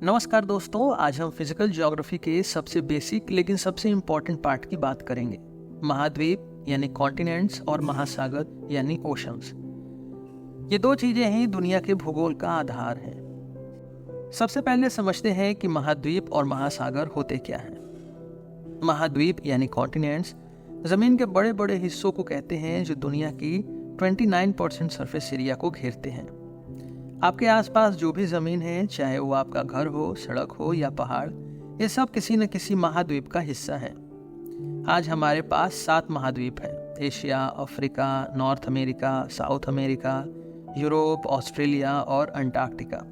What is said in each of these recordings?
नमस्कार दोस्तों, आज हम फिजिकल ज्योग्राफी के सबसे बेसिक लेकिन सबसे इम्पोर्टेंट पार्ट की बात करेंगे। महाद्वीप यानी कॉन्टिनेंट्स और महासागर यानी ओशंस। ये दो चीजें ही दुनिया के भूगोल का आधार हैं। सबसे पहले समझते हैं कि महाद्वीप और महासागर होते क्या हैं। महाद्वीप यानी कॉन्टिनेंट्स जमीन के बड़े बड़े हिस्सों को कहते हैं जो दुनिया की 29% सरफेस एरिया को घेरते हैं। आपके आसपास जो भी ज़मीन है, चाहे वो आपका घर हो, सड़क हो या पहाड़, ये सब किसी न किसी महाद्वीप का हिस्सा है। आज हमारे पास 7 महाद्वीप हैं: Asia, Africa, north America, south America, Europe, Australia और अंटार्कटिका।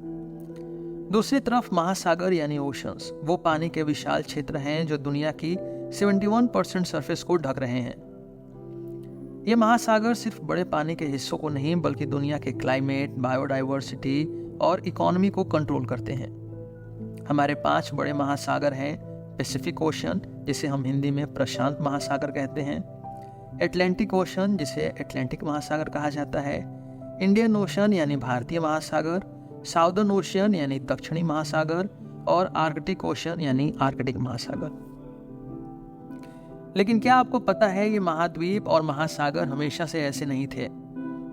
दूसरी तरफ महासागर यानी ओशंस वो पानी के विशाल क्षेत्र हैं जो दुनिया की 71% सरफेस को ढक रहे हैं। ये महासागर सिर्फ बड़े पानी के हिस्सों को नहीं बल्कि दुनिया के क्लाइमेट, बायोडाइवर्सिटी और इकोनॉमी को कंट्रोल करते हैं। हमारे 5 बड़े महासागर हैं: पैसिफिक ओशन, जिसे हम हिंदी में प्रशांत महासागर कहते हैं; अटलांटिक ओशन, जिसे अटलांटिक महासागर कहा जाता है; इंडियन ओशन यानी भारतीय महासागर; साउदर्न ओशन यानी दक्षिणी महासागर; और आर्कटिक ओशन यानी आर्कटिक महासागर। लेकिन क्या आपको पता है ये महाद्वीप और महासागर हमेशा से ऐसे नहीं थे।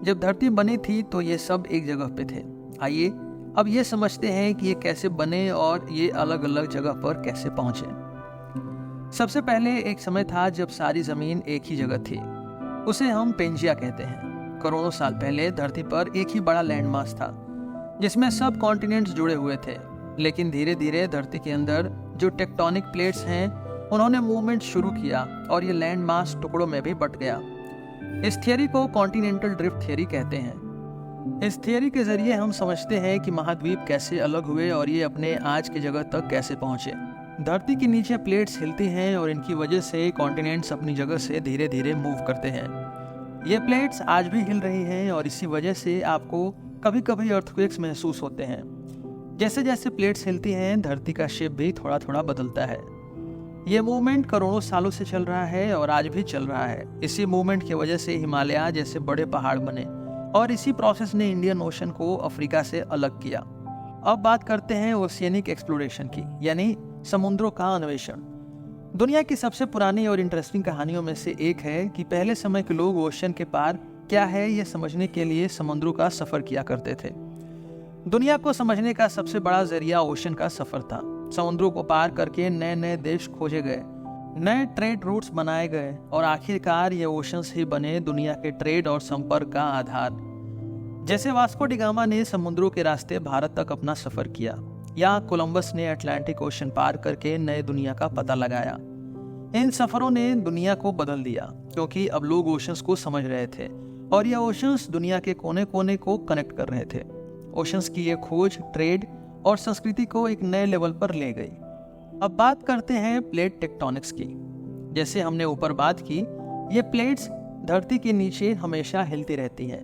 जब धरती बनी थी तो ये सब एक जगह पे थे। आइए अब ये समझते हैं कि ये कैसे बने और ये अलग अलग जगह पर कैसे पहुंचे। सबसे पहले एक समय था जब सारी जमीन एक ही जगह थी। उसे हम पेंजिया कहते हैं। करोड़ों साल पहले धरती पर एक ही बड़ा लैंडमास था जिसमें सब कॉन्टिनेंट्स जुड़े हुए थे। लेकिन धीरे धीरे धरती के अंदर जो टेक्टोनिक प्लेट्स हैं उन्होंने मूवमेंट शुरू किया और ये लैंड मास टुकड़ों में भी बट गया। इस थियरी को कॉन्टिनेंटल ड्रिफ्ट थियरी कहते हैं। इस थियरी के जरिए हम समझते हैं कि महाद्वीप कैसे अलग हुए और ये अपने आज की जगह तक कैसे पहुंचे। धरती के नीचे प्लेट्स हिलती हैं और इनकी वजह से कॉन्टिनेंट्स अपनी जगह से धीरे धीरे मूव करते हैं। ये प्लेट्स आज भी हिल रही हैं और इसी वजह से आपको कभी कभी अर्थक्वेक्स महसूस होते हैं। जैसे जैसे प्लेट्स हिलती हैं धरती का शेप भी थोड़ा थोड़ा बदलता है। ये मूवमेंट करोड़ों सालों से चल रहा है और आज भी चल रहा है। इसी मूवमेंट की वजह से हिमालय जैसे बड़े पहाड़ बने और इसी प्रोसेस ने इंडियन ओशन को अफ्रीका से अलग किया। अब बात करते हैं ओशियनिक एक्सप्लोरेशन की, यानी समुद्रों का अन्वेषण। दुनिया की सबसे पुरानी और इंटरेस्टिंग कहानियों में से एक है कि पहले समय के लोग ओशन के पार क्या है ये समझने के लिए समुद्रों का सफर किया करते थे। दुनिया को समझने का सबसे बड़ा जरिया ओशन का सफर था। समुद्रों को पार करके नए नए देश खोजे गए, नए ट्रेड रूट्स बनाए गए और आखिरकार ये ओशंस ही बने दुनिया के ट्रेड और संपर्क का आधार। जैसे वास्को डी गामा ने समुद्रों के रास्ते भारत तक अपना सफर किया, या कोलंबस ने अटलांटिक ओशन पार करके नए दुनिया का पता लगाया। इन सफरों ने दुनिया को बदल दिया क्योंकि अब लोग ओशंस को समझ रहे थे और ये ओशंस दुनिया के कोने कोने को कनेक्ट कर रहे थे। ओशंस की ये खोज ट्रेड और संस्कृति को एक नए लेवल पर ले गई। अब बात करते हैं प्लेट टेक्टोनिक्स की। जैसे हमने ऊपर बात की, ये प्लेट्स धरती के नीचे हमेशा हिलती रहती हैं।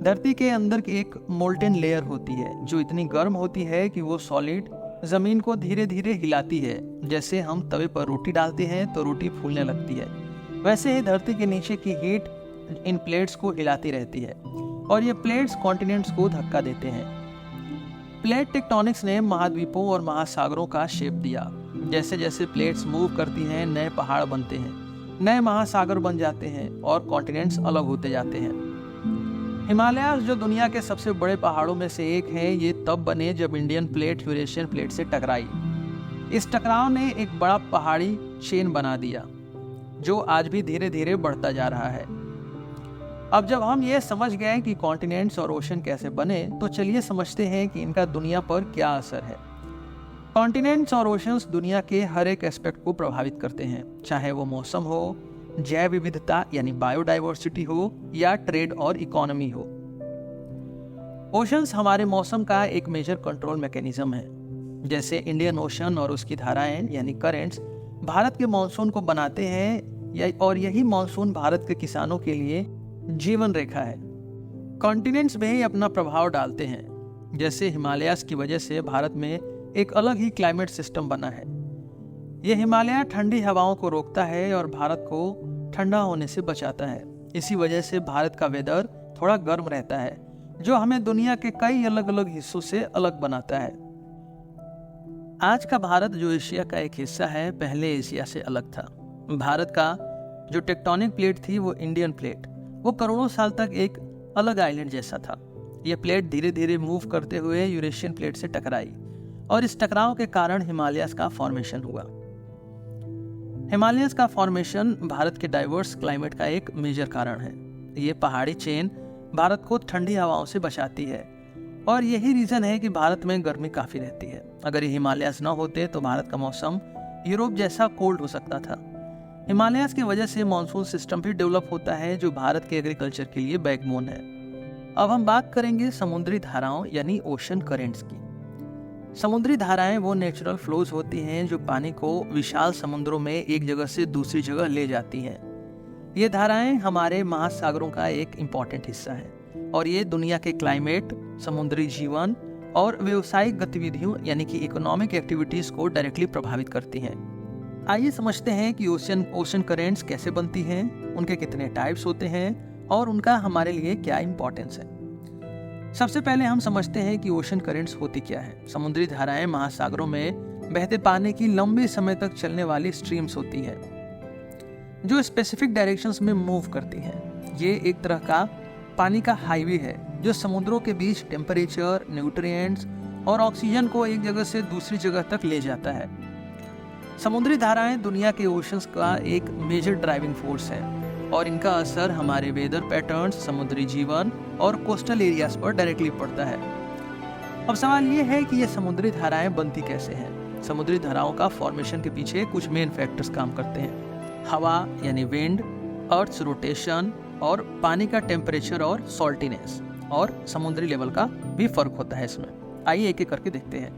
धरती के अंदर की एक मोल्टेन लेयर होती है जो इतनी गर्म होती है कि वो सॉलिड जमीन को धीरे धीरे हिलाती है। जैसे हम तवे पर रोटी डालते हैं तो रोटी फूलने लगती है, वैसे ही धरती के नीचे की हीट इन प्लेट्स को हिलाती रहती है और ये प्लेट्स कॉन्टिनेंट्स को धक्का देते हैं। प्लेट टेक्टोनिक्स ने महाद्वीपों और महासागरों का शेप दिया। जैसे जैसे प्लेट्स मूव करती हैं नए पहाड़ बनते हैं, नए महासागर बन जाते हैं और कॉन्टिनेंट्स अलग होते जाते हैं। हिमालय जो दुनिया के सबसे बड़े पहाड़ों में से एक है, ये तब बने जब इंडियन प्लेट यूरेशियन प्लेट से टकराई। इस टकराव ने एक बड़ा पहाड़ी चेन बना दिया जो आज भी धीरे धीरे बढ़ता जा रहा है। अब जब हम ये समझ गए कि कॉन्टिनेंट्स और ओशन कैसे बने, तो चलिए समझते हैं कि इनका दुनिया पर क्या असर है। कॉन्टिनेंट्स और ओशंस दुनिया के हर एक एस्पेक्ट को प्रभावित करते हैं, चाहे वो मौसम हो, जैव विविधता यानी बायोडाइवर्सिटी हो, या ट्रेड और इकोनॉमी हो। ओशंस हमारे मौसम का एक मेजर कंट्रोल मैकेनिज्म है। जैसे इंडियन ओशन और उसकी धाराएं यानी करेंट्स भारत के मानसून को बनाते हैं और यही मानसून भारत के किसानों के लिए जीवन रेखा है। कॉन्टिनेंट्स में ही अपना प्रभाव डालते हैं। जैसे हिमालयास की वजह से भारत में एक अलग ही क्लाइमेट सिस्टम बना है। यह हिमालय ठंडी हवाओं को रोकता है और भारत को ठंडा होने से बचाता है। इसी वजह से भारत का वेदर थोड़ा गर्म रहता है जो हमें दुनिया के कई अलग अलग हिस्सों से अलग बनाता है। आज का भारत जो एशिया का एक हिस्सा है, पहले एशिया से अलग था। भारत का जो टेक्टोनिक प्लेट थी वो इंडियन प्लेट, वो करोड़ों साल तक एक अलग आइलैंड जैसा था। यह प्लेट धीरे धीरे मूव करते हुए यूरेशियन प्लेट से टकराई और इस टकराव के कारण हिमालयस का फॉर्मेशन हुआ। हिमालयस का फॉर्मेशन भारत के डाइवर्स क्लाइमेट का एक मेजर कारण है। ये पहाड़ी चेन भारत को ठंडी हवाओं से बचाती है और यही रीजन है कि भारत में गर्मी काफी रहती है। अगर ये हिमालयस न होते तो भारत का मौसम यूरोप जैसा कोल्ड हो सकता था। हिमालयस की वजह से मॉनसून सिस्टम भी डेवलप होता है जो भारत के एग्रीकल्चर के लिए बैकबोन है। अब हम बात करेंगे समुद्री धाराओं यानी ओशन करेंट्स की। समुद्री धाराएं वो नेचुरल फ्लोज होती हैं जो पानी को विशाल समुद्रों में एक जगह से दूसरी जगह ले जाती हैं। ये धाराएं हमारे महासागरों का एक इम्पॉर्टेंट हिस्सा है और ये दुनिया के क्लाइमेट, समुद्री जीवन और व्यावसायिक गतिविधियों यानी कि इकोनॉमिक एक्टिविटीज को डायरेक्टली प्रभावित करती हैं। आइए समझते हैं कि ओशन करेंट्स कैसे बनती हैं, उनके कितने टाइप्स होते हैं और उनका हमारे लिए क्या इम्पोर्टेंस है। सबसे पहले हम समझते हैं कि ओशन करेंट्स होती क्या है। समुद्री धाराएं महासागरों में बहते पानी की लंबे समय तक चलने वाली स्ट्रीम्स होती हैं जो स्पेसिफिक डायरेक्शंस में मूव करती हैं। ये एक तरह का पानी का हाईवे है जो समुद्रों के बीच टेम्परेचर, न्यूट्रिएंट्स और ऑक्सीजन को एक जगह से दूसरी जगह तक ले जाता है। समुद्री धाराएं दुनिया के ओशंस का एक मेजर ड्राइविंग फोर्स है और इनका असर हमारे वेदर पैटर्न्स, समुद्री जीवन और कोस्टल एरियाज पर डायरेक्टली पड़ता है। अब सवाल ये है कि ये समुद्री धाराएं बनती कैसे हैं। समुद्री धाराओं का फॉर्मेशन के पीछे कुछ मेन फैक्टर्स काम करते हैं। हवा यानी विंड, अर्थ्स रोटेशन और पानी का टेम्परेचर और सॉल्टीनेस और समुद्री लेवल का भी फर्क होता है इसमें। आइए एक एक करके देखते हैं।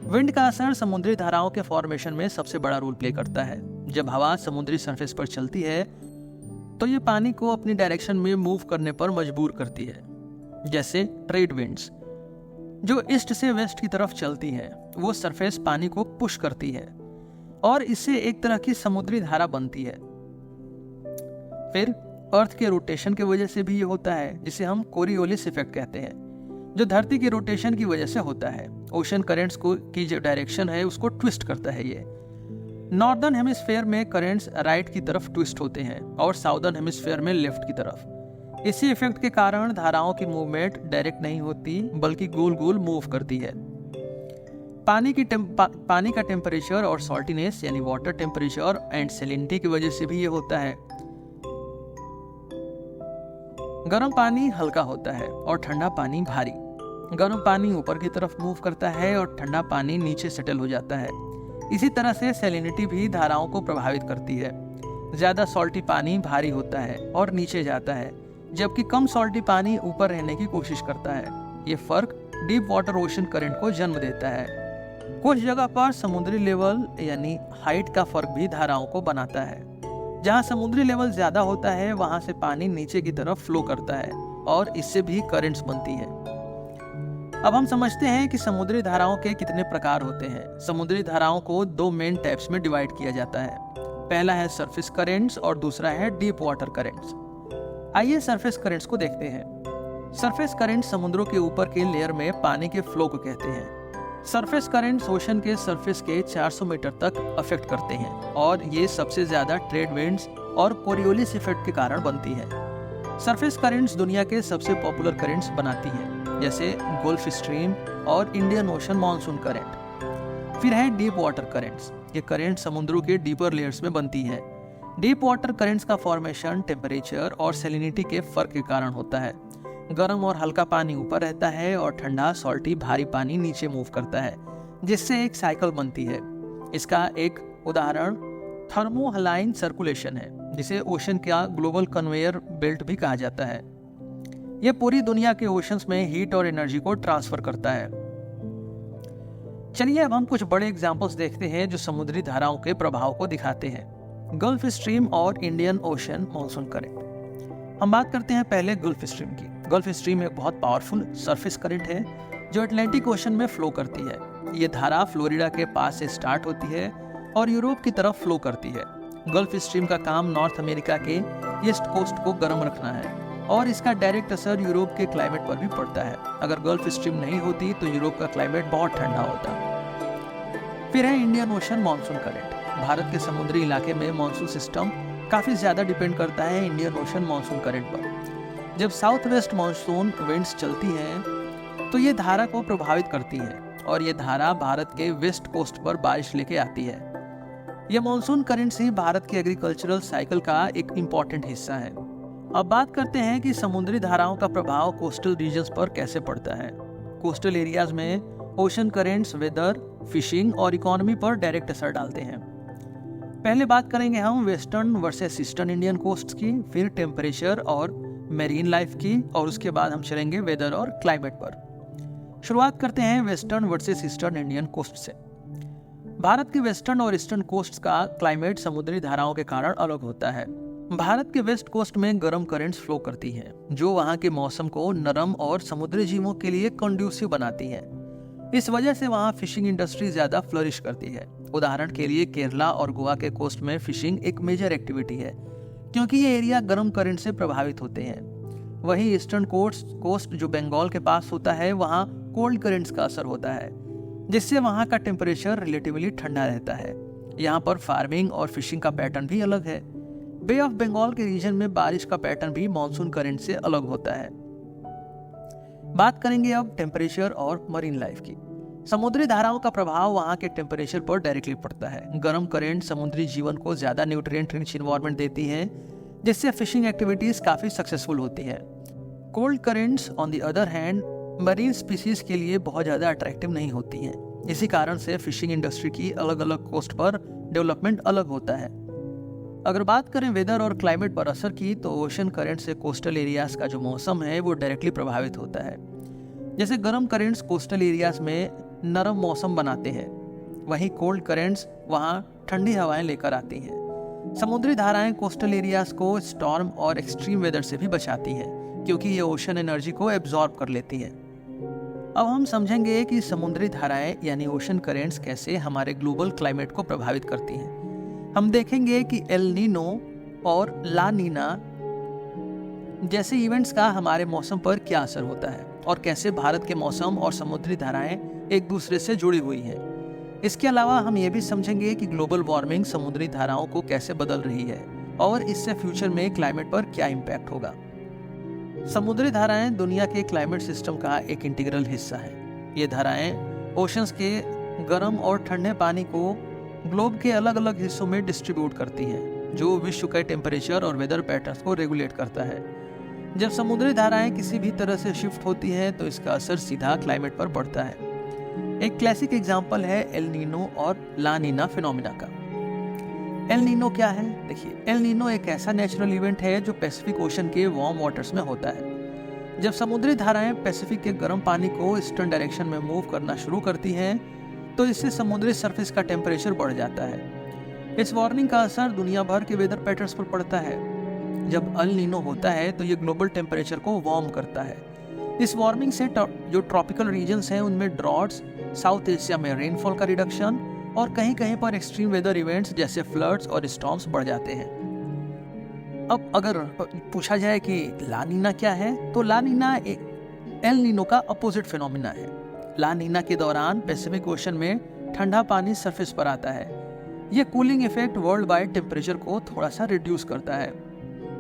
विंड का असर समुद्री धाराओं के फॉर्मेशन में सबसे बड़ा रोल प्ले करता है। जब हवा समुद्री सरफेस पर चलती है तो ये पानी को अपनी डायरेक्शन में मूव करने पर मजबूर करती है। जैसे ट्रेड विंड्स जो ईस्ट से वेस्ट की तरफ चलती है, वो सरफेस पानी को पुश करती है और इससे एक तरह की समुद्री धारा बनती है। फिर अर्थ के रोटेशन की वजह से भी ये होता है, जिसे हम कोरियोलिस इफेक्ट कहते हैं, जो धरती के रोटेशन की वजह से होता है। ओशन करेंट्स को की जो डायरेक्शन है उसको ट्विस्ट करता है। ये नॉर्दर्न हेमिस्फेयर में करेंट्स राइट की तरफ ट्विस्ट होते हैं और साउदर्न हेमिस्फेयर में लेफ्ट की तरफ। इसी इफेक्ट के कारण धाराओं की मूवमेंट डायरेक्ट नहीं होती बल्कि गोल गोल मूव करती है। पानी का टेम्परेचर और सॉल्टीनेस यानी वाटर टेम्परेचर एंड सैलिनिटी की वजह से भी ये होता है। गर्म पानी हल्का होता है और ठंडा पानी भारी। गर्म पानी ऊपर की तरफ मूव करता है और ठंडा पानी नीचे सेटल हो जाता है। इसी तरह से सैलिनिटी भी धाराओं को प्रभावित करती है। ज्यादा सॉल्टी पानी भारी होता है और नीचे जाता है, जबकि कम सॉल्टी पानी ऊपर रहने की कोशिश करता है। ये फर्क डीप वाटर ओशन करंट को जन्म देता है। कुछ जगह पर समुद्री लेवल यानी हाइट का फर्क भी धाराओं को बनाता है। जहाँ समुद्री लेवल ज्यादा होता है वहां से पानी नीचे की तरफ फ्लो करता है और इससे भी करंट्स बनती है। अब हम समझते हैं कि समुद्री धाराओं के कितने प्रकार होते हैं। समुद्री धाराओं को दो मेन टाइप्स में डिवाइड किया जाता है। पहला है सरफेस करेंट्स और दूसरा है डीप वाटर करेंट्स। आइए सरफेस करेंट्स को देखते हैं। सरफेस करेंट्स समुद्रों के ऊपर के लेयर में पानी के फ्लो को कहते हैं। सरफेस करेंट्स ओशन के सरफेस के 400 मीटर तक अफेक्ट करते हैं और ये सबसे ज्यादा ट्रेड विंड्स और कोरियोलिस इफेक्ट के कारण बनती है। सरफेस करेंट्स दुनिया के सबसे पॉपुलर करेंट्स बनाती हैं, जैसे गल्फ स्ट्रीम और इंडियन ओशन मॉनसून करंट। फिर है डीप वाटर करेंट्स। ये करेंट समुद्रों के डीपर लेयर्स में बनती है। डीप वाटर करेंट्स का फॉर्मेशन टेम्परेचर और सैलिनिटी के फर्क के कारण होता है। गर्म और हल्का पानी ऊपर रहता है और ठंडा सॉल्टी भारी पानी नीचे मूव करता है, जिससे एक साइकिल बनती है। इसका एक उदाहरण थर्मोहलाइन सर्कुलेशन है, जिसे ओशन का ग्लोबल कन्वेयर बेल्ट भी कहा जाता है। यह पूरी दुनिया के ओशंस में हीट और एनर्जी को ट्रांसफर करता है। चलिए अब हम कुछ बड़े एग्जांपल्स देखते हैं जो समुद्री धाराओं के प्रभाव को दिखाते हैं। गल्फ स्ट्रीम और इंडियन ओशन मॉनसून करंट। हम बात करते हैं पहले गल्फ स्ट्रीम की। गल्फ स्ट्रीम एक बहुत पावरफुल सरफेस करंट है जो अटलांटिक ओशन में फ्लो करती है। ये धारा फ्लोरिडा के पास से स्टार्ट होती है और यूरोप की तरफ फ्लो करती है। गल्फ स्ट्रीम का काम नॉर्थ अमेरिका के ईस्ट कोस्ट को गर्म रखना है और इसका डायरेक्ट असर यूरोप के क्लाइमेट पर भी पड़ता है। अगर गल्फ स्ट्रीम नहीं होती तो यूरोप का क्लाइमेट बहुत ठंडा होता। फिर है Indian ocean monsoon current. Bharat के समुद्री इलाके में मानसून सिस्टम काफ़ी ज़्यादा डिपेंड करता है इंडियन ओशन मानसून करंट पर। जब साउथ वेस्ट मानसून विंड्स चलती हैं तो ये धारा को प्रभावित करती है और ये धारा भारत के वेस्ट कोस्ट पर बारिश लेके आती है। ये मानसून करंट्स ही भारत के एग्रीकल्चरल साइकिल का एक इम्पॉर्टेंट हिस्सा है। अब बात करते हैं कि समुद्री धाराओं का प्रभाव कोस्टल रीजन्स पर कैसे पड़ता है। कोस्टल एरियाज में ओशन करंट्स वेदर, फिशिंग और इकोनॉमी पर डायरेक्ट असर डालते हैं। पहले बात करेंगे हम western versus eastern Indian coast की, फिर टेम्परेचर और मेरीन लाइफ की, और उसके बाद हम चलेंगे वेदर और क्लाइमेट पर। शुरुआत करते हैं western versus eastern Indian coast से। भारत के वेस्टर्न और ईस्टर्न कोस्ट का क्लाइमेट समुद्री धाराओं के कारण अलग होता है। भारत के वेस्ट कोस्ट में गर्म करंट्स फ्लो करती हैं, जो वहाँ के मौसम को नरम और समुद्री जीवों के लिए कंड्यूसिव बनाती है। इस वजह से वहाँ फिशिंग इंडस्ट्री ज्यादा फ्लरिश करती है। उदाहरण के लिए केरला और गोवा के कोस्ट में फिशिंग एक मेजर एक्टिविटी है, क्योंकि ये एरिया गर्म करंट से प्रभावित होते हैं। वहीं ईस्टर्न कोस्ट जो बंगाल के पास होता है, वहाँ कोल्ड करंट्स का असर होता है, जिससे वहाँ का टेम्परेचर रिलेटिवली ठंडा रहता है। यहाँ पर फार्मिंग और फिशिंग का पैटर्न भी अलग है। बे ऑफ बंगाल के रीजन में बारिश का पैटर्न भी मानसून करंट से अलग होता है। बात करेंगे अब टेम्परेचर और मरीन लाइफ की। समुद्री धाराओं का प्रभाव वहाँ के टेम्परेचर पर डायरेक्टली पड़ता है। गर्म करंट समुद्री जीवन को ज्यादा न्यूट्रिएंट रिच इन्वायरमेंट देती है, जिससे फिशिंग एक्टिविटीज काफी सक्सेसफुल होती है। Cold currents on the other hand marine species के लिए बहुत ज्यादा अट्रैक्टिव नहीं होती हैं। इसी कारण से फिशिंग इंडस्ट्री की अलग अलग कोस्ट पर डेवलपमेंट अलग होता है। अगर बात करें वेदर और क्लाइमेट पर असर की, तो ओशन करंट से कोस्टल एरियाज का जो मौसम है वो डायरेक्टली प्रभावित होता है। जैसे गर्म करंट्स कोस्टल एरियाज में नरम मौसम बनाते हैं, वहीं कोल्ड करंट्स वहाँ ठंडी हवाएं लेकर आती हैं। समुद्री धाराएं कोस्टल एरियाज को स्टॉर्म और एक्सट्रीम वेदर से भी बचाती हैं, क्योंकि ये ओशन एनर्जी को एब्जॉर्ब कर लेती हैं। अब हम समझेंगे कि समुद्री धाराएं यानी ओशन करंट्स कैसे हमारे ग्लोबल क्लाइमेट को प्रभावित करती हैं। हम देखेंगे कि एल नीनो और ला नीना जैसे इवेंट्स का हमारे मौसम पर क्या असर होता है और कैसे भारत के मौसम और समुद्री धाराएं एक दूसरे से जुड़ी हुई हैं। इसके अलावा हम ये भी समझेंगे कि ग्लोबल वार्मिंग समुद्री धाराओं को कैसे बदल रही है और इससे फ्यूचर में क्लाइमेट पर क्या इम्पैक्ट होगा। समुद्री धाराएं दुनिया के क्लाइमेट सिस्टम का एक इंटीग्रल हिस्सा है। ये धाराएं ओशंस के गर्म और ठंडे पानी को ग्लोब के अलग अलग हिस्सों में डिस्ट्रीब्यूट करती हैं, जो विश्व के टेम्परेचर और वेदर पैटर्न्स को रेगुलेट करता है। जब समुद्री धाराएं किसी भी तरह से शिफ्ट होती हैं, तो इसका असर सीधा क्लाइमेट पर पड़ता है। एक क्लासिक एग्जांपल है एल नीनो और ला नीना फिनोमिना का। एल नीनो क्या है? देखिए, एल नीनो एक ऐसा नेचुरल इवेंट है जो पैसिफिक ओशन के वार्म वाटर्स में होता है। जब समुद्री धाराएं पैसिफिक के गर्म पानी को ईस्टर्न डायरेक्शन में मूव करना शुरू करती हैं, तो इससे समुद्री सरफेस का टेम्परेचर बढ़ जाता है। इस वार्निंग का असर दुनिया भर के वेदर पैटर्न्स पर पड़ता है। जब अल नीनो होता है तो ये ग्लोबल टेम्परेचर को वार्म करता है। इस वार्मिंग से जो ट्रॉपिकल रीजन्स हैं उनमें ड्रॉट्स, साउथ एशिया में रेनफॉल का रिडक्शन और कहीं कहीं पर एक्सट्रीम वेदर इवेंट्स जैसे फ्लड्स और स्टॉर्म्स बढ़ जाते हैं। अब अगर पूछा जाए कि ला नीना क्या है, तो ला नीना एल नीनो का अपोजिट फिनोमिना है। ला नीना के दौरान पैसिफिक ओशन में ठंडा पानी सरफेस पर आता है। यह cooling effect world wide temperature को थोड़ा सा रिड्यूस करता है।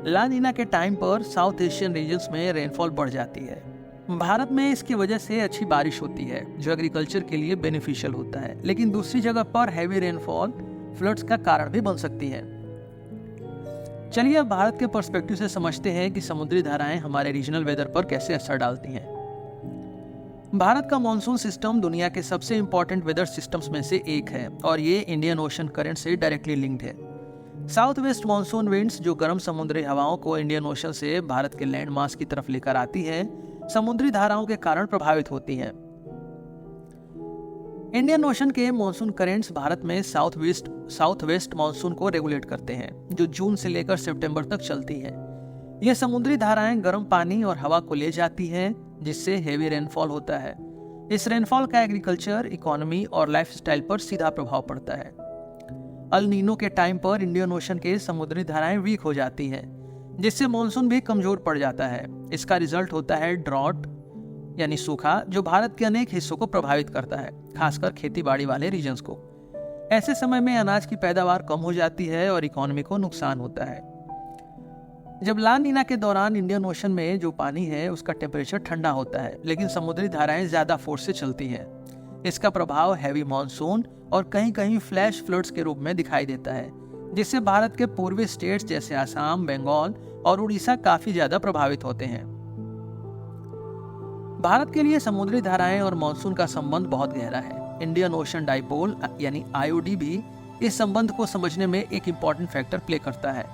ला नीना के टाइम पर साउथ एशियन रीजन्स में रेनफॉल बढ़ जाती है। भारत में इसकी वजह से अच्छी बारिश होती है, जो एग्रीकल्चर के लिए बेनिफिशियल होता है, लेकिन दूसरी जगह पर हैवी रेनफॉल फ्लड्स का कारण भी बन सकती है। चलिए अब भारत के पर्सपेक्टिव से समझते हैं कि समुद्री धाराएं हमारे रीजनल वेदर पर कैसे असर डालती हैं। भारत का मॉनसून सिस्टम दुनिया के सबसे इंपॉर्टेंट वेदर सिस्टम्स में से एक है और ये इंडियन ओशन करंट से डायरेक्टली लिंक्ड है। साउथ वेस्ट मानसून विंड्स जो गर्म समुद्री हवाओं को इंडियन ओशन से भारत के लैंड मास की तरफ लेकर आती है, समुद्री धाराओं के कारण प्रभावित होती हैं। इंडियन ओशन के मानसून करंट्स भारत में साउथ वेस्ट मानसून को रेगुलेट करते हैं, जो जून से लेकर सितंबर तक चलती है। यह समुद्री धाराएं गर्म पानी और हवा को ले जाती हैं, जिससे हेवी रेनफॉल होता है। इस रेनफॉल का एग्रीकल्चर, इकोनॉमी और लाइफस्टाइल पर सीधा प्रभाव पड़ता है। अल नीनो के टाइम पर इंडियन ओशन के समुद्री धाराएं वीक हो जाती हैं, जिससे मानसून भी कमजोर पड़ जाता है। इसका रिजल्ट होता है ड्रॉट यानी सूखा, जो भारत के अनेक हिस्सों को प्रभावित करता है, खासकर खेती बाड़ी वाले रीजन्स को। ऐसे समय में अनाज की पैदावार कम हो जाती है और इकोनॉमी को नुकसान होता है। जब ला नीना के दौरान इंडियन ओशन में जो पानी है उसका टेम्परेचर ठंडा होता है, लेकिन समुद्री धाराएं ज्यादा फोर्स से चलती हैं। इसका प्रभाव हैवी मानसून और कहीं कहीं फ्लैश फ्लड्स के रूप में दिखाई देता है, जिससे भारत के पूर्वी स्टेट्स जैसे आसाम, बंगाल और उड़ीसा काफी ज्यादा प्रभावित होते हैं। भारत के लिए समुद्री धाराएं और मानसून का संबंध बहुत गहरा है। इंडियन ओशन डाइपोल यानी आईओडी भी इस संबंध को समझने में एक इम्पॉर्टेंट फैक्टर प्ले करता है।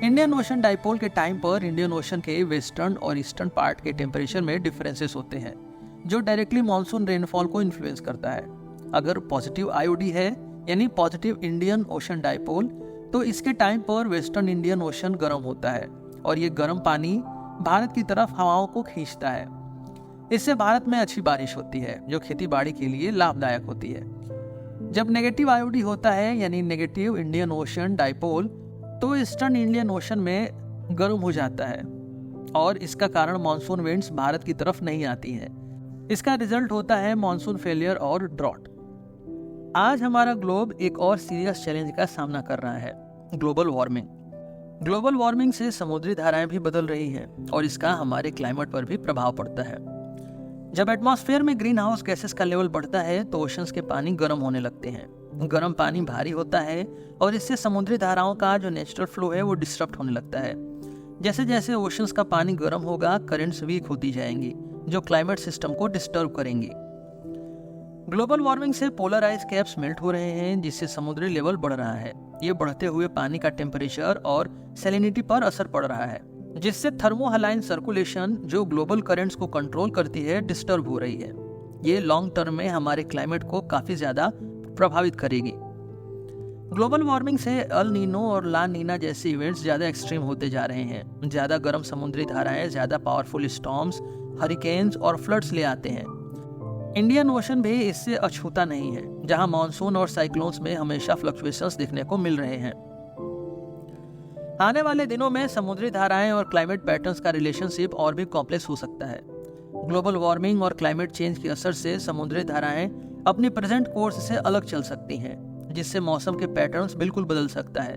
इंडियन ओशन डाइपोल के टाइम पर इंडियन ओशन के वेस्टर्न और ईस्टर्न पार्ट के टेम्परेचर में डिफरेंसेस होते हैं, जो डायरेक्टली मानसून रेनफॉल को इन्फ्लुएंस करता है। अगर पॉजिटिव आईओडी है यानी पॉजिटिव इंडियन ओशन डाइपोल, तो इसके टाइम पर वेस्टर्न इंडियन ओशन गर्म होता है और ये गर्म पानी भारत की तरफ हवाओं को खींचता है। इससे भारत में अच्छी बारिश होती है, जो खेती बाड़ी के लिए लाभदायक होती है। जब नेगेटिव आईओडी होता है यानी नेगेटिव इंडियन ओशन डाइपोल, तो ईस्टर्न इंडियन ओशन में गर्म हो जाता है और इसका कारण मानसून विंड्स भारत की तरफ नहीं आती है। इसका रिजल्ट होता है मानसून फेलियर और ड्रॉट। आज हमारा ग्लोब एक और सीरियस चैलेंज का सामना कर रहा है, ग्लोबल वार्मिंग। ग्लोबल वार्मिंग से समुद्री धाराएं भी बदल रही हैं और इसका हमारे क्लाइमेट पर भी प्रभाव पड़ता है। जब एटमॉस्फेयर में ग्रीन हाउस गैसेस का लेवल बढ़ता है तो ओशंस के पानी गर्म होने लगते हैं। गर्म पानी भारी होता है और इससे समुद्री धाराओं का जो नेचुरल फ्लो है वो डिस्टर्ब होने लगता है। जैसे जैसे ओशंस का पानी गर्म होगा, करंट्स वीक होती जाएंगी, जो क्लाइमेट सिस्टम को डिस्टर्ब करेंगी। ग्लोबल वार्मिंग से पोलर आइस कैप्स मेल्ट हो रहे हैं, जिससे समुद्री लेवल बढ़ रहा है। ये बढ़ते हुए पानी का टेम्परेचर और सैलिनिटी पर असर पड़ रहा है, जिससे थर्मोहलाइन सर्कुलेशन जो ग्लोबल करंट्स को कंट्रोल करती है डिस्टर्ब हो रही है। ये लॉन्ग टर्म में हमारे क्लाइमेट को काफी ज्यादा प्रभावित करेगी। ग्लोबल वार्मिंग से अल नीनो और ला नीना जैसे इवेंट्स ज्यादा एक्सट्रीम होते जा रहे हैं। ज्यादा गर्म समुद्री धाराएं ज्यादा पावरफुल स्टॉर्म्स, हरिकेन्स और फ्लड्स ले आते हैं। इंडियन ओशन भी इससे अछूता नहीं है, जहां मानसून और साइक्लोन्स में हमेशा फ्लक्चुएशंस देखने को मिल रहे हैं। आने वाले दिनों में समुद्री धाराएं और क्लाइमेट पैटर्न्स का रिलेशनशिप और भी कॉम्प्लेक्स हो सकता है। ग्लोबल वार्मिंग और क्लाइमेट चेंज के असर से समुद्री धाराएं अपने प्रेजेंट कोर्स से अलग चल सकती हैं, जिससे मौसम के पैटर्न्स बिल्कुल बदल सकता है।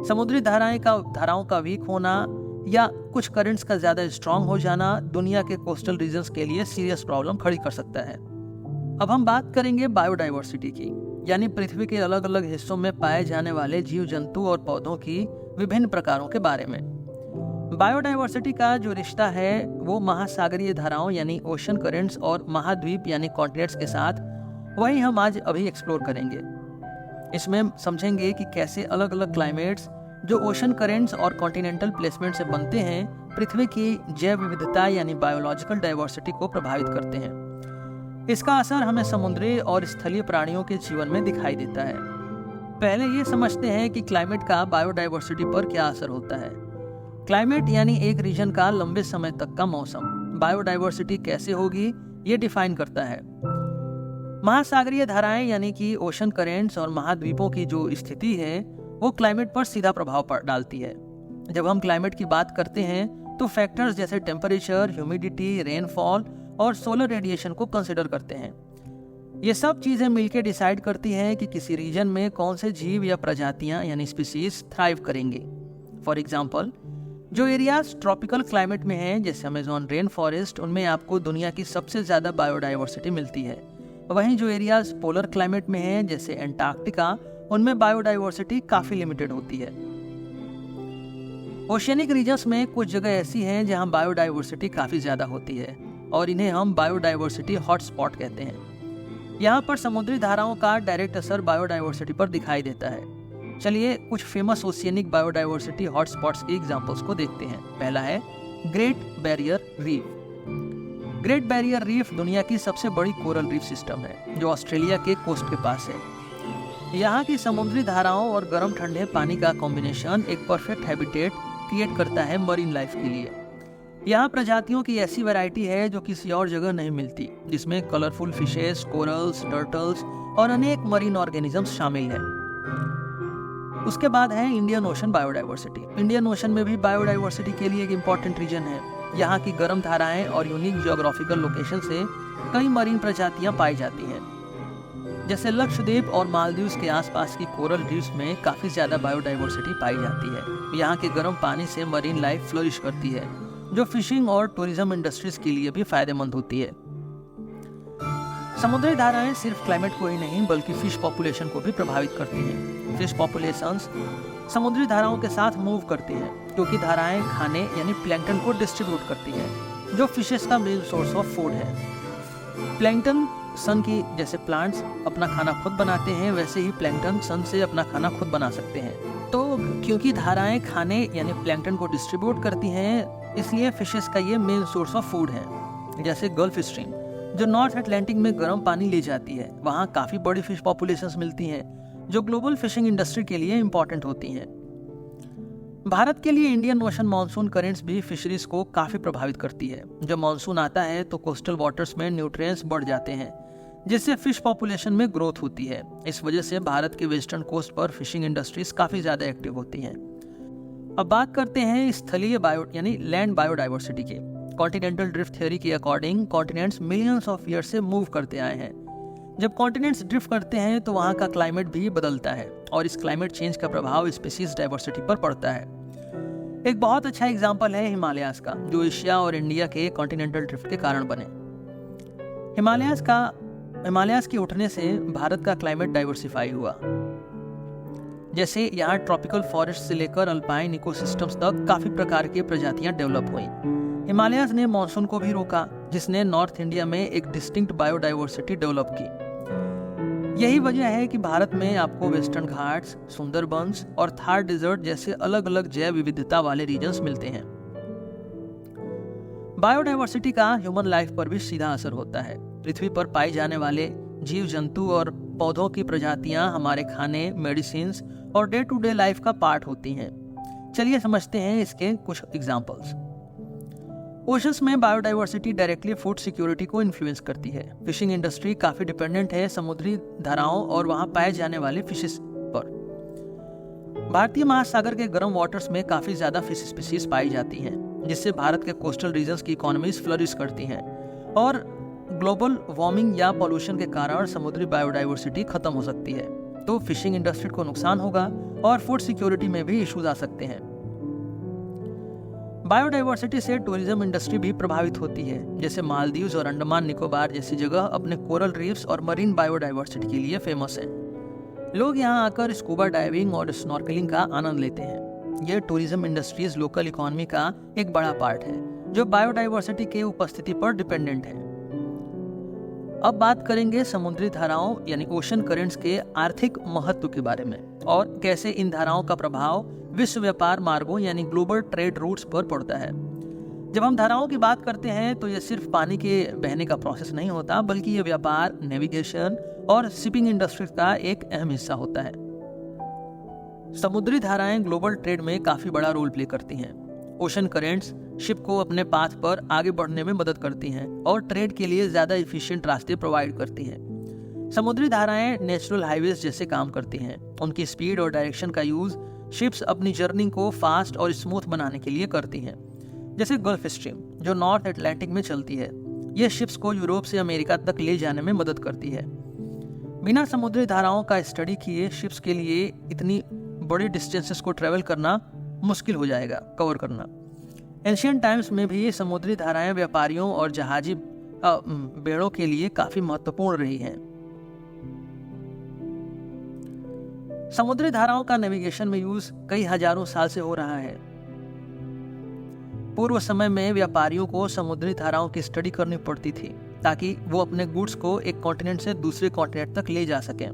समुद्री धाराओं का वीक होना या कुछ करंट्स का ज्यादा स्ट्रांग हो जाना दुनिया के कोस्टल रीजन्स के लिए सीरियस प्रॉब्लम खड़ी कर सकता है। अब हम बात करेंगे बायोडाइवर्सिटी की, यानी पृथ्वी के अलग अलग हिस्सों में पाए जाने वाले जीव जंतु और पौधों की विभिन्न प्रकारों के बारे में। बायोडाइवर्सिटी का जो रिश्ता है वो महासागरीय धाराओं यानी ओशन करंट्स और महाद्वीप यानी कॉन्टिनेंट्स के साथ, वही हम आज अभी एक्सप्लोर करेंगे। इसमें समझेंगे कि कैसे अलग अलग क्लाइमेट्स जो ओशन करेंट्स और कॉन्टिनेंटल प्लेसमेंट से बनते हैं पृथ्वी की जैव विविधता यानी बायोलॉजिकल डाइवर्सिटी को प्रभावित करते हैं। इसका असर हमें समुद्री और स्थलीय प्राणियों के जीवन में दिखाई देता है। पहले ये समझते हैं कि क्लाइमेट का बायोडाइवर्सिटी पर क्या असर होता है। क्लाइमेट यानी एक रीजन का लंबे समय तक का मौसम। बायोडाइवर्सिटी कैसे होगी ये डिफाइन करता है। महासागरीय धाराएं यानी कि ओशन करेंट्स और महाद्वीपों की जो स्थिति है वो क्लाइमेट पर सीधा प्रभाव डालती है। जब हम क्लाइमेट की बात करते हैं तो फैक्टर्स जैसे टेम्परेचर, ह्यूमिडिटी, रेनफॉल और सोलर रेडिएशन को कंसिडर करते हैं। ये सब चीजें मिलकर डिसाइड करती हैं कि किसी रीजन में कौन से जीव या प्रजातियां यानी स्पीसीज थ्राइव करेंगे। फॉर एग्जाम्पल, जो एरियाज ट्रॉपिकल क्लाइमेट में हैं जैसे अमेज़न रेन फॉरेस्ट, उनमें आपको दुनिया की सबसे ज़्यादा बायोडाइवर्सिटी मिलती है। वहीं जो एरियाज पोलर क्लाइमेट में हैं जैसे एंटार्क्टिका, उनमें बायोडाइवर्सिटी काफ़ी लिमिटेड होती है। ओशियनिक रीजन्स में कुछ जगह ऐसी हैं जहां बायोडाइवर्सिटी काफ़ी ज़्यादा होती है और इन्हें हम बायोडाइवर्सिटी हॉटस्पॉट कहते हैं। यहाँ पर समुद्री धाराओं का डायरेक्ट असर बायोडाइवर्सिटी पर दिखाई देता है। चलिए कुछ फेमस ओशियनिक बायोडाइवर्सिटी हॉटस्पॉट्स की एग्जांपल्स को देखते हैं। पहला है great barrier reef. Great barrier reef दुनिया की सबसे बड़ी कोरल रीफ सिस्टम है जो ऑस्ट्रेलिया के कोस्ट के पास है। यहाँ की समुद्री धाराओं और गर्म ठंडे पानी का कॉम्बिनेशन एक परफेक्ट हैबिटेट क्रिएट करता है मरीन लाइफ के लिए। यहाँ प्रजातियों की ऐसी वैरायटी है जो किसी और जगह नहीं मिलती, जिसमें कलरफुल फिशेस, कोरल्स, टर्टल्स और अनेक मरीन ऑर्गेनिजम्स शामिल हैं। उसके बाद है Indian ocean biodiversity. Indian ocean में भी बायोडाइवर्सिटी के लिए एक इम्पॉर्टेंट रीजन है। यहाँ की गर्म धाराएं और यूनिक जियोग्राफिकल लोकेशन से कई मरीन प्रजातियां पाई जाती हैं। जैसे लक्षद्वीप और मालदीव के आसपास की कोरल रीफ्स में काफ़ी ज़्यादा बायोडाइवर्सिटी पाई जाती है। यहाँ के गर्म पानी से मरीन लाइफ फ्लोरिश करती है, जो फिशिंग और टूरिज्म इंडस्ट्रीज के लिए भी फायदेमंद होती है। समुद्री धाराएं सिर्फ क्लाइमेट को ही नहीं बल्कि फिश पॉपुलेशन को भी प्रभावित करती हैं। फिश पॉपुलेशंस समुद्री धाराओं के साथ मूव करती हैं, क्योंकि धाराएं खाने यानी प्लैंकटन को डिस्ट्रीब्यूट करती हैं, जो फिशेस का मेन सोर्स ऑफ फूड है। प्लैंकटन सन की जैसे प्लांट्स अपना खाना खुद बनाते हैं, वैसे ही प्लैंकटन सन से अपना खाना खुद बना सकते हैं। तो क्योंकि धाराएं खाने यानी प्लैंकटन को डिस्ट्रीब्यूट करती हैं, इसलिए फिशेस का ये मेन सोर्स ऑफ फूड है। जैसे गल्फ स्ट्रीम जो नॉर्थ अटलांटिक में गर्म पानी ले जाती है, वहाँ काफ़ी बड़ी फिश पॉपुलेशंस मिलती हैं, जो ग्लोबल फिशिंग इंडस्ट्री के लिए इम्पॉर्टेंट होती हैं। भारत के लिए इंडियन ओशन मानसून करेंट्स भी फिशरीज को काफ़ी प्रभावित करती है। जब मानसून आता है तो कोस्टल वाटर्स में न्यूट्रिएंट्स बढ़ जाते हैं, जिससे फिश पॉपुलेशन में ग्रोथ होती है। इस वजह से भारत के वेस्टर्न कोस्ट पर फिशिंग इंडस्ट्रीज काफ़ी ज़्यादा एक्टिव होती हैं। अब बात करते हैं स्थलीय यानी लैंड बायोडाइवर्सिटी के। कॉन्टिनेंटल ड्रिफ्ट थ्योरी के according continents millions of year से मूव करते आए हैं। जब कॉन्टिनेंट्स ड्रिफ्ट करते हैं तो वहाँ का क्लाइमेट भी बदलता है और इस क्लाइमेट चेंज का प्रभाव स्पीशीज डाइवर्सिटी पर पड़ता है। एक बहुत अच्छा एग्जाम्पल है हिमालयाज का, जो एशिया और इंडिया के कॉन्टिनेंटल ड्रिफ्ट के कारण बने। हिमालयाज के उठने से भारत का क्लाइमेट डाइवर्सिफाई हुआ। जैसे यहाँ ट्रॉपिकल फॉरेस्ट से लेकर अल्पाइन इकोसिस्टम्स तक काफी प्रकार की प्रजातियां डेवलप हुई। हिमालयाज ने मॉनसून को भी रोका, जिसने नॉर्थ इंडिया में एक डिस्टिंक्ट बायोडाइवर्सिटी डेवलप की। यही वजह है कि भारत में आपको वेस्टर्न घाट्स, सुंदरबंस और थार डेजर्ट जैसे अलग अलग जैव विविधता वाले रीजन्स मिलते हैं। बायोडाइवर्सिटी का ह्यूमन लाइफ पर भी सीधा असर होता है। पृथ्वी पर पाए जाने वाले जीव जंतु और पौधों की प्रजातियां हमारे खाने, मेडिसिन और डे टू डे लाइफ का पार्ट होती हैं। चलिए समझते हैं इसके कुछ एग्जांपल्स। ओशंस में बायोडाइवर्सिटी डायरेक्टली फूड सिक्योरिटी को इन्फ्लुएंस करती है। फिशिंग इंडस्ट्री काफी डिपेंडेंट है समुद्री धाराओं और वहां पाए जाने वाले फिशेस पर। भारतीय महासागर के गर्म वाटर्स में काफी ज्यादा फिश स्पीशीज पाई जाती हैं, जिससे भारत के कोस्टल रीजन्स की इकोनॉमीज फ्लरिश करती हैं और ग्लोबल वार्मिंग या पॉल्यूशन के कारण समुद्री बायोडाइवर्सिटी खत्म हो सकती है। तो फिशिंग इंडस्ट्री को नुकसान होगा और फूड सिक्योरिटी में भी इश्यूज आ सकते हैं। बायोडाइवर्सिटी से टूरिज्म इंडस्ट्री भी प्रभावित होती है। जैसे मालदीव्स और अंडमान निकोबार जैसी जगह अपने कोरल रीफ्स और मरीन बायोडाइवर्सिटी के लिए फेमस है। लोग यहाँ आकर स्कूबा डाइविंग और स्नॉर्कलिंग का आनंद लेते हैं। यह टूरिज्म इंडस्ट्रीज लोकल इकोनॉमी का एक बड़ा पार्ट है, जो बायोडाइवर्सिटी के उपस्थिति पर डिपेंडेंट है। अब बात करेंगे समुद्री धाराओं यानी ओशन करेंट्स के आर्थिक महत्व के बारे में और कैसे इन धाराओं का प्रभाव विश्व व्यापार मार्गों यानी ग्लोबल ट्रेड रूट्स पर पड़ता है। जब हम धाराओं की बात करते हैं तो यह सिर्फ पानी के बहने का प्रोसेस नहीं होता, बल्कि यह व्यापार, नेविगेशन और शिपिंग इंडस्ट्री का एक अहम हिस्सा होता है। समुद्री धाराएं ग्लोबल ट्रेड में काफी बड़ा रोल प्ले करती हैं। ओशन करेंट्स शिप को अपने पाथ पर आगे बढ़ने में मदद करती हैं और ट्रेड के लिए ज्यादा एफिशिएंट रास्ते प्रोवाइड करती हैं। समुद्री धाराएं नेचुरल हाईवेज जैसे काम करती हैं। उनकी स्पीड और डायरेक्शन का यूज शिप्स अपनी जर्नी को फास्ट और स्मूथ बनाने के लिए करती हैं। जैसे गल्फ स्ट्रीम जो नॉर्थ अटलांटिक में चलती है, यह शिप्स को यूरोप से अमेरिका तक ले जाने में मदद करती है। बिना समुद्री धाराओं का स्टडी किए शिप्स के लिए इतनी बड़ी डिस्टेंसेस को ट्रेवल करना मुश्किल हो जाएगा कवर करना। एंशिएंट टाइम्स में भी ये समुद्री धाराएं व्यापारियों और जहाजी बेड़ों के लिए काफी महत्वपूर्ण रही हैं। समुद्री धाराओं का नेविगेशन में यूज कई हजारों साल से हो रहा है। पूर्व समय में व्यापारियों को समुद्री धाराओं की स्टडी करनी पड़ती थी ताकि वो अपने गुड्स को एक कॉन्टिनेंट से दूसरे कॉन्टिनेंट तक ले जा सकें।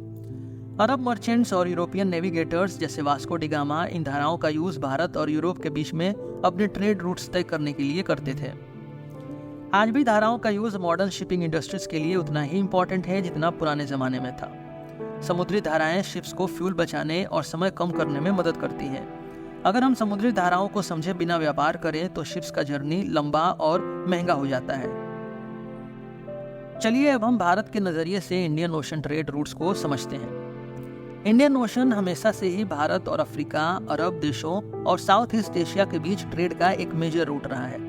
अरब मर्चेंट्स और यूरोपियन नेविगेटर्स जैसे वास्को डी गामा इन धाराओं का यूज भारत और यूरोप के बीच में अपने ट्रेड रूट्स तय करने के लिए करते थे। आज भी धाराओं का यूज मॉडर्न शिपिंग इंडस्ट्रीज के लिए उतना ही इम्पोर्टेंट है जितना पुराने जमाने में था। समुद्री धाराएं शिप्स को फ्यूल बचाने और समय कम करने में मदद करती हैं। अगर हम समुद्री धाराओं को समझे बिना व्यापार करें तो शिप्स का जर्नी लंबा और महंगा हो जाता है। चलिए अब हम भारत के नजरिए से इंडियन ओशन ट्रेड रूट्स को समझते हैं। इंडियन ओशन हमेशा से ही भारत और अफ्रीका, अरब देशों और साउथ ईस्ट एशिया के बीच ट्रेड का एक मेजर रूट रहा है।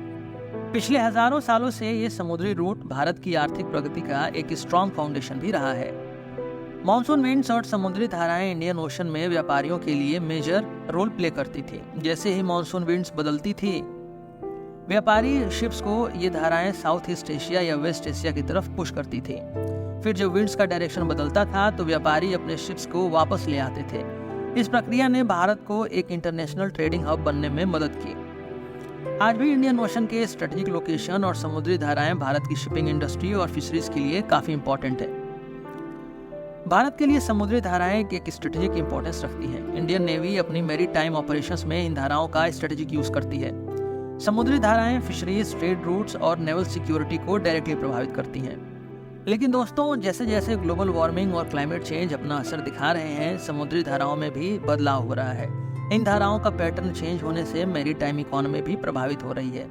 पिछले हजारों सालों से ये समुद्री रूट भारत की आर्थिक प्रगति का एक स्ट्रॉन्ग फाउंडेशन भी रहा है। मॉनसून विंड्स और समुद्री धाराएं इंडियन ओशन में व्यापारियों के लिए मेजर रोल प्ले करती थी। जैसे ही मॉनसून विंड्स बदलती थी, व्यापारी शिप्स को ये धाराएं साउथ ईस्ट एशिया या वेस्ट एशिया की तरफ पुश करती थी। फिर जब विंड्स का डायरेक्शन बदलता था तो व्यापारी अपने शिप्स को वापस ले आते थे। इस प्रक्रिया ने भारत को एक इंटरनेशनल ट्रेडिंग हब बनने में मदद की। आज भी इंडियन ओशन के स्ट्रेटेजिक लोकेशन और समुद्री धाराएं भारत की शिपिंग इंडस्ट्री और फिशरीज के लिए काफी इंपॉर्टेंट है। भारत के लिए समुद्री धाराएं एक स्ट्रेटेजिक इंपॉर्टेंस रखती है। इंडियन नेवी अपनी मैरीटाइम ऑपरेशंस में इन धाराओं का स्ट्रेटेजिक यूज करती है। समुद्री धाराएं फिशरीज, ट्रेड रूट्स और नेवल सिक्योरिटी को डायरेक्टली प्रभावित करती हैं। लेकिन दोस्तों, जैसे जैसे ग्लोबल वार्मिंग और क्लाइमेट चेंज अपना असर दिखा रहे हैं, समुद्री धाराओं में भी बदलाव हो रहा है। इन धाराओं का पैटर्न चेंज होने से मैरीटाइम इकोनॉमी भी प्रभावित हो रही है।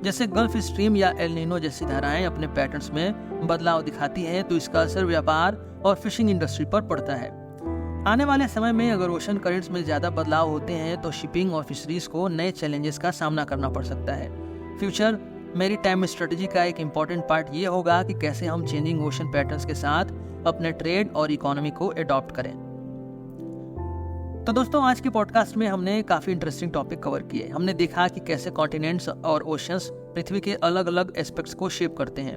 जैसे गल्फ स्ट्रीम या एल नीनो जैसी धाराएं अपने पैटर्न्स में बदलाव दिखाती हैं, तो इसका असर व्यापार और फिशिंग इंडस्ट्री पर पड़ता है। आने वाले समय में अगर ओशन करंट्स में ज्यादा बदलाव होते हैं तो शिपिंग और फिशरीज को नए चैलेंजेस का सामना करना पड़ सकता है। फ्यूचर मैरीटाइम स्ट्रेटजी का एक इम्पॉर्टेंट पार्ट ये होगा कि कैसे हम चेंजिंग ओशन पैटर्न्स के साथ अपने ट्रेड और इकोनॉमी को एडॉप्ट करें। तो दोस्तों, आज के पॉडकास्ट में हमने काफी इंटरेस्टिंग टॉपिक कवर किए। हमने देखा कि कैसे कॉन्टिनेंट्स और ओशंस पृथ्वी के अलग अलग एस्पेक्ट्स को शेप करते हैं।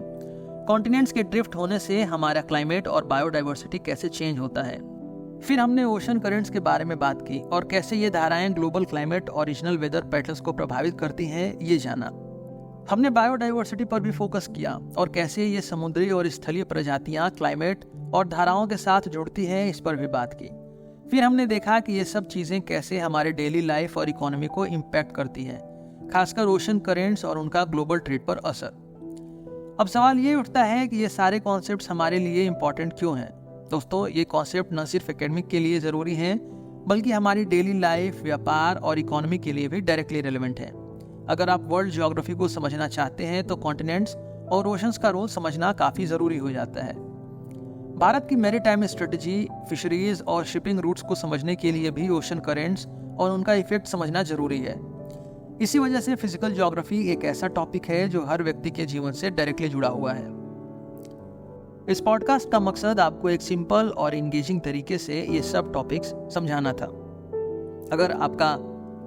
कॉन्टिनेंट्स के ड्रिफ्ट होने से हमारा क्लाइमेट और बायोडाइवर्सिटी कैसे चेंज होता है। फिर हमने ओशन करंट्स के बारे में बात की और कैसे ये धाराएं ग्लोबल क्लाइमेट और रीजनल वेदर पैटर्न्स को प्रभावित करती हैं, ये जाना। हमने बायोडाइवर्सिटी पर भी फोकस किया और कैसे ये समुद्री और स्थलीय प्रजातियां क्लाइमेट और धाराओं के साथ जुड़ती हैं, इस पर भी बात की। फिर हमने देखा कि ये सब चीजें कैसे हमारे डेली लाइफ और इकोनॉमी को इम्पैक्ट करती हैं, खासकर ओशन करेंट्स और उनका ग्लोबल ट्रेड पर असर। अब सवाल ये उठता है कि ये सारे कॉन्सेप्ट्स हमारे लिए इम्पोर्टेंट क्यों हैं। दोस्तों, ये कॉन्सेप्ट न सिर्फ एकेडमिक के लिए ज़रूरी हैं, बल्कि हमारी डेली लाइफ, व्यापार और इकोनॉमी के लिए भी डायरेक्टली रेलेवेंट है। अगर आप वर्ल्ड ज्योग्राफी को समझना चाहते हैं तो कॉन्टिनेंट्स और ओशंस का रोल समझना काफ़ी ज़रूरी हो जाता है। भारत की मैरीटाइम स्ट्रेटजी, फिशरीज और शिपिंग रूट्स को समझने के लिए भी ओशन करेंट्स और उनका इफेक्ट समझना जरूरी है। इसी वजह से फिजिकल ज्योग्राफी एक ऐसा टॉपिक है जो हर व्यक्ति के जीवन से डायरेक्टली जुड़ा हुआ है। इस पॉडकास्ट का मकसद आपको एक सिंपल और इंगेजिंग तरीके से ये सब टॉपिक्स समझाना था। अगर आपका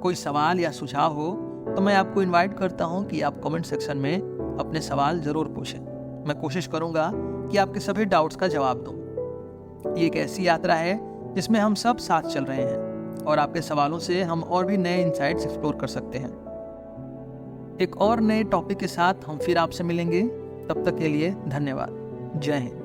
कोई सवाल या सुझाव हो तो मैं आपको इनवाइट करता हूं कि आप कमेंट सेक्शन में अपने सवाल ज़रूर पूछें। मैं कोशिश करूंगा कि आपके सभी डाउट्स का जवाब दूं। ये एक ऐसी यात्रा है जिसमें हम सब साथ चल रहे हैं और आपके सवालों से हम और भी नए इंसाइट्स एक्सप्लोर कर सकते हैं। एक और नए टॉपिक के साथ हम फिर आपसे मिलेंगे। तब तक के लिए धन्यवाद। जय हिंद।